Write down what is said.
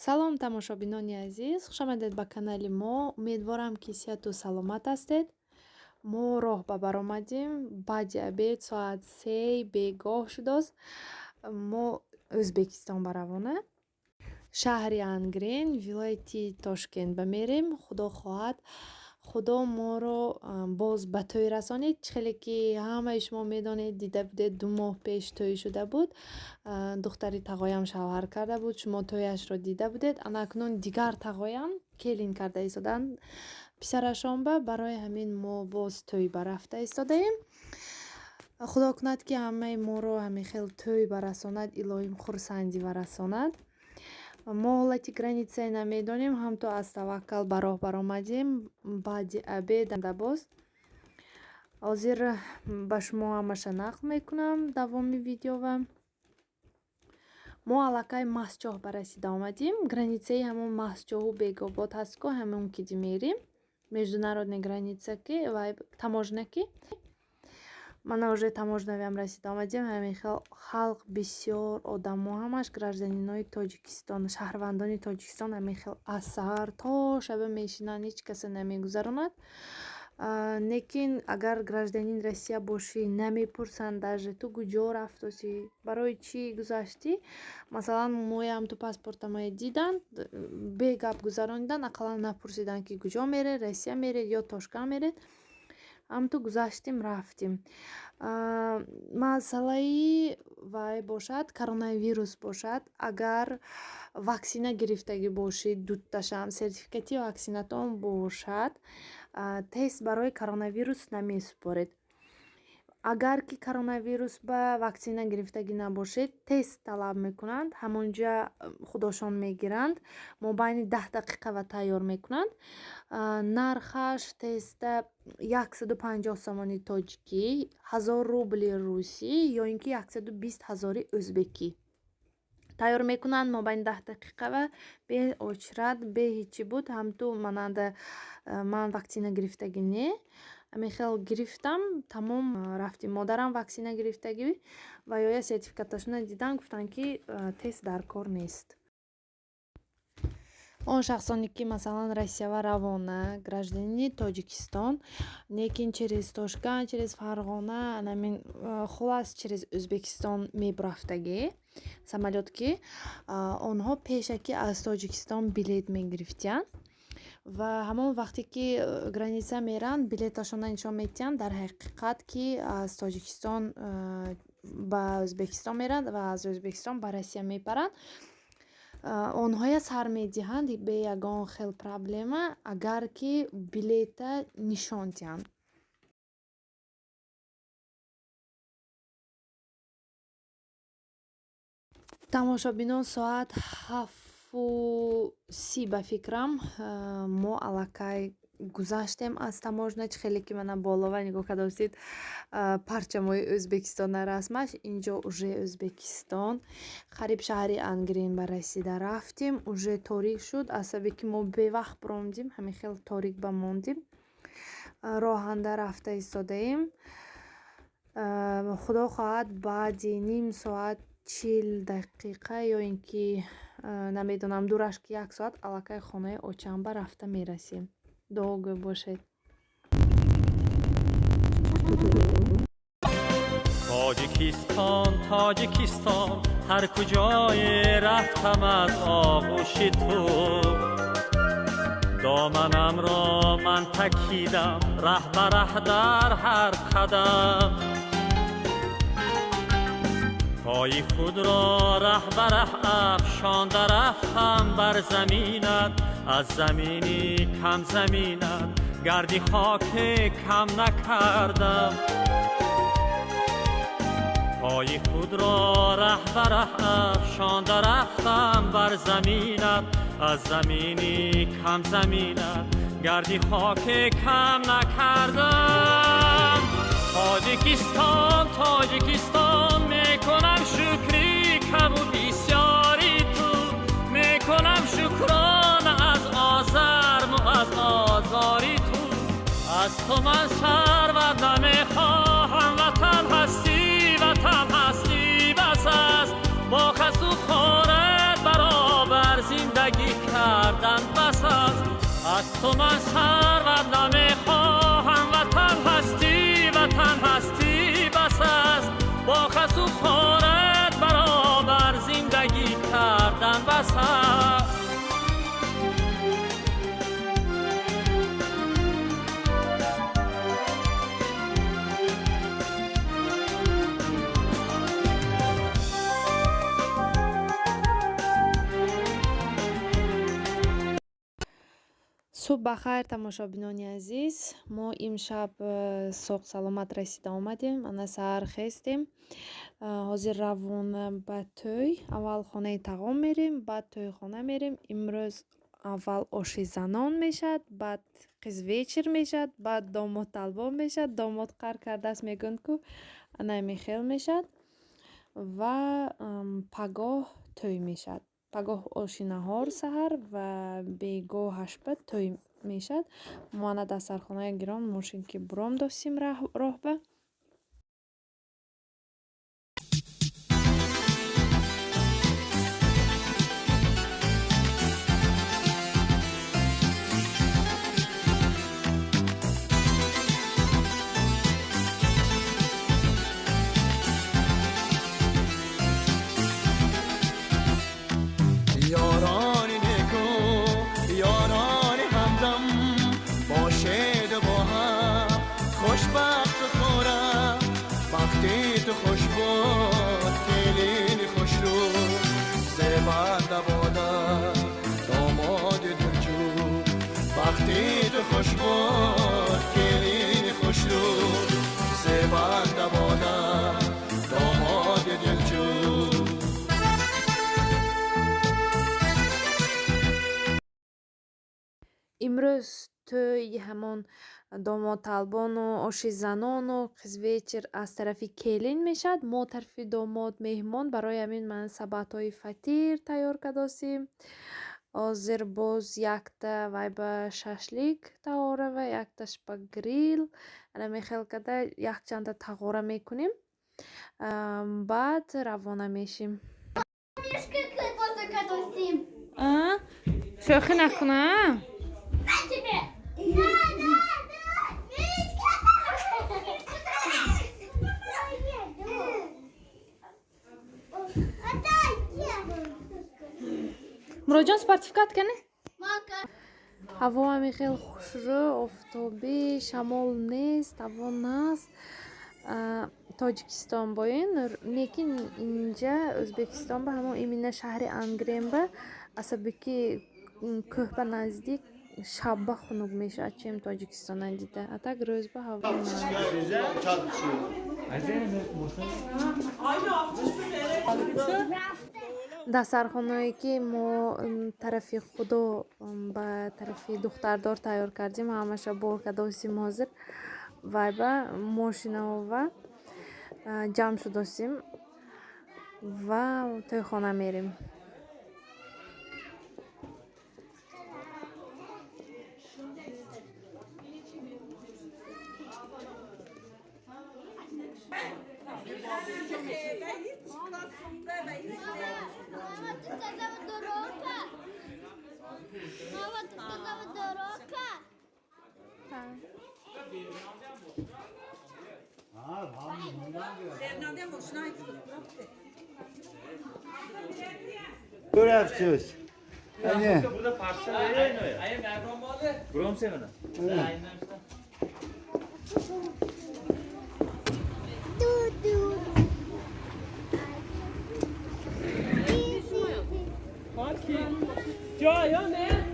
салом тамошобинони азиз, хушомадед ба канали мо. Умедворам ки сеҳату саломат ҳастед. Мо роҳ ба бар омадем. Баъди обед соат 3 бегоҳ шудааст. Мо Ӯзбекистон ба равона. Шаҳри Ангрен, вилояти Тошкент ба мерем. Худо хоҳад, худо моро боз ба тӯй расонид. Хеле ки ҳамаи шумо медонед, дида будед 2 моҳ пеш тӯй шуда буд. Духтари тағоям шавҳар карда буд. Шумо тӯяшро дида будед. Анакнун дигар тағоям келин карда истоданд писарашон ба. Барои ҳамин мо боз тӯй ба рафта истодаем. худо кунад ки ҳамаи моро ҳамин хел тӯй ба расонад. Илоҳим хурсандӣ ва расонад. мо ҳолати границаи намедонем. ҳамто аз таваккал ба роҳ баромадем. баъди обед боз ҳозир ба шумо ҳамаша нақл мекунам давоми видеова. мо аллакай Мастчоҳ ба расида омадем. Границаи ҳамон Мастчоҳу Бегобод ҳаст ко ҳамон ки мерим. Международная граница ки ва таможня ки мана уже таможнавиам расида омадем. ҳамин халқ бисёр одамо ҳамаш гражданинои Тоҷикистон, шаҳрвандони Тоҷикистон ҳамин хел аз саҳар то шаба мешинанд, ҳеҷ касе намегузаронад. Лекин агар гражданин Россия бошӣ намепурсанд даже ту куҷо рафтоси, барои чӣ гузаштӣ. Масалан моям ту паспортамоя диданд, бегап гузаронидан, ақаллан напурсиданд ки куҷо меред, Россия меред ё Тошкан меред. ҳамту гузаштим рафтим. Масъалаи вай бошад, коронавирус бошад, агар ваксина гирифтагӣ бошед, дудташам сертификати ваксинатон бошад, тест барои коронавирус намесупоред. агар ки коронавирус ба ваксина гирифтагӣ набошед, тест талаб мекунанд. ҳамонҷа худошон мегиранд, мобайни 10 дақиқа ва тайёр мекунанд. нархаш теста 150 сомони тоҷикӣ, 1000 рубли русӣ ё ин ки 120 000 ӯзбекӣ. тайёр мекунанд мобайни 10 дақиқа ва бе очрат, бе ҳичи буд. ҳамту мананда ман ваксина гирифтагӣ не амихел гирифтам, тамом рафтим. Модарам ваксина гирифтагӣ ва ёя сертификаташона дидан, гуфтанд ки тест дар кор нест. он шахсоне ки масалан Россиява равона, гражданини Тоҷикистон, лекин через Тошкан, через Фарғона, хулас через Ӯзбекистон мебарафтагӣ самолёт ки онҳо пешаки аз Тоҷикистон билет мегирифтиянд ва ҳамон вақте ки граница меранд, билеташона нишон метиҳанд дар ҳақиқат ки аз Тоҷикистон ба Ӯзбекистон меранд ва аз Ӯзбекистон ба Россия мепаранд. онҳоя сар медиҳанд бе ягон хел проблема, агар ки билета нишон диҳанд. тамошобинон, соат 7:30 ба фикрам мо аллакай гузаштем аз таможня. хеле ки мана болова нигоҳ кардастед парчамои Ӯзбекистона расмаш. инҷо уже Ӯзбекистон, қариб шаҳри Ангрен ба расида рафтем. уже торик шуд, аз сабаби ки мо бевақт ромдим, ҳамин хел торик ба мондим. роҳанда рафта истодаем. худо хоҳад баъди ним соат 40 дақиқа ё ин ки намедонам дураш ки 1 соат аллакай хонаи очамба рафта мерасем. дуогӯ бошед. تاجیکستان تاجیکستان هر کجای رفتم از آغوش تو دامنم را من تکیدم ره به ره در هر قدم پای خود را ره به ره افشانده رفتم بر زمینت از زمینی کم زمینت گردی خاک کم نکردم پای خود را ره به ره افشانده رفتم بر زمینت از زمینی کم زمینت گردی خاک کم نکردم تاجیکستان تاجیکستان میکنم شکری کم و بسیاری تو میکنم شکرانه از آزرم و از آزاری تو از تو من سرود نمیخواهم وطن هستی وطن هستی بس است با خس و خورت برابر زندگی از تو من سرور نمیخواهم وطن هستی بس است با خس و خورت برابر زندگی کردن بس است صبح بخیر тамошобинони азиз, мо имшаб соғ саломат расида омадем. Ана саҳар хестем, ҳозир равон ба тӯй. Аввал хонаи тағом мерем, баъд тӯйхона мерем. Имрӯз аввал оши занон мешад, баъд қизвечер мешад, баъд домод талбон мешад. Домод қар кардааст, мегӯянд ку ана мехел мешад ва пагоҳ тӯй мешад. пагоҳ оши наҳор саҳар ва бегоҳ ҳашпа тӯй мешад. Мо ана дастархонаи гирон мошинки буром достим роҳба. یارانی نکو یارانی همدم باشد با هم خوشبخت و خورم وقتی تو خوش بود کلین خوش رو زبند بادا داماد دلجو وقتی تو خوش بود کلین خوش رو زبند بادا داماد دلجو имрӯз тӯи ҳамон домодталбону оши занону қизвечер аз тарафи келин мешад. Мо тарафи домод меҳмон. Барои ҳамин ман сабатҳои фатир тайёр кардостим. ҳозир боз якта вай ба шашлик таъора ва якташ ба грил. ана мехел карда якчанда тағора мекунем. Баъд равона мешим. шӯхӣ накуна. муроҷон спартификат кане. ҳаво ҳами хел хушрӯ, офтобӣ, шамол нест, ҳаво наст. тоҷикистон боен, лекин инҷа ӯзбекистон ба ҳамон имина шаҳри ангремба асаби ки кӯҳ ба наздик шабба хунук мешавад, чем тоҷикистонан дида. А так рӯзба ҳаво дастархоное ки мо тарафи худо ба тарафи духтардор тайёр кардем, ҳамаша бор кардостим. ҳозир вай ба мошинаова ҷамъ шудостим ва тӯйхона мерем. Dur afsus. Hani? Burada parça verin öyle. Ayı merhum oldu. Brom sevene. Hadi. Ya ne?